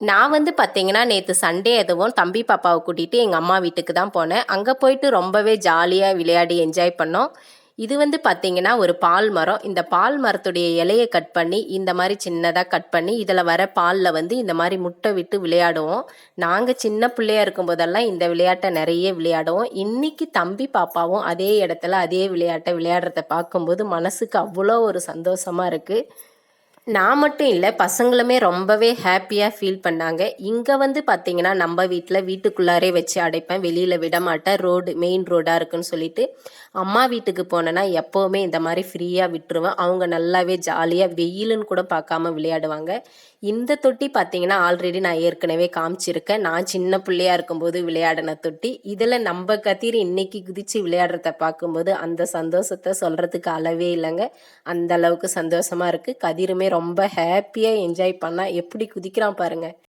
நான் வந்து பார்த்தீங்கன்னா, நேத்து சண்டே அதுவும் தம்பி பாப்பாவ கூட்டிட்டு எங்க அம்மா வீட்டுக்கு தான் போனேன். அங்க போயிட்டு ரொம்பவே ஜாலியா விளையாடி என்ஜாய் பண்ணோம். இது வந்து பார்த்தீங்கன்னா, ஒரு பால் மரம். இந்த பால் மரத்துடைய இலைய கட் பண்ணி, இந்த மாரி சின்னதா கட் பண்ணி, இதில வர பால்ல வந்து இந்த மாரி முட்டை விட்டு விளையாடுவோம். நாங்க சின்ன பிள்ளையா இருக்கும்போதெல்லாம் இந்த விளையாட்ட நெறைய விளையாடுவோம். இன்னைக்கு தம்பி பாப்பாவும் அதே இடத்துல அதே விளையாட்ட விளையாடுறத பார்க்கும்போது, மனசுக்கு அவ்வளோ ஒரு சந்தோஷமா இருக்கு. நான் மட்டும் இல்ல, பசங்களுமே ரொம்பவே ஹேப்பியா ஃபீல் பண்ணாங்க. இங்க வந்து பார்த்தீங்கன்னா, நம்ப வீட்ல வீட்டுக்குள்ளாரே வச்சு அடைப்பேன். வெளியில விடமாட்டேன். மெயின் ரோடா இருக்குன்னு சொல்லிட்டு. அம்மா வீட்டுக்கு போனேன்னா, எப்பவுமே இந்த மாரி ஃப்ரீயா விட்டுருவேன். அவங்க நல்லாவே ஜாலியா வெயிலுன்னு கூட பார்க்காம விளையாடுவாங்க. இந்த தொட்டி பார்த்தீங்கன்னா, ஆல்ரெடி நான் ஏற்கனவே காமிச்சிருக்கேன். நான் சின்ன பிள்ளையா இருக்கும்போது விளையாடின தொட்டி. இதில நம்ப கதிர் இன்னைக்கு குதிச்சு விளையாடுறத பார்க்கும்போது, அந்த சந்தோஷத்த சொல்றதுக்கு அளவே இல்லங்க. அந்த அளவுக்கு சந்தோஷமா இருக்கு. கதிருமே ரொம்ப ஹேப்பியா என்ஜாய் பண்ணான். எப்படி குதிக்கிறான் பாருங்க.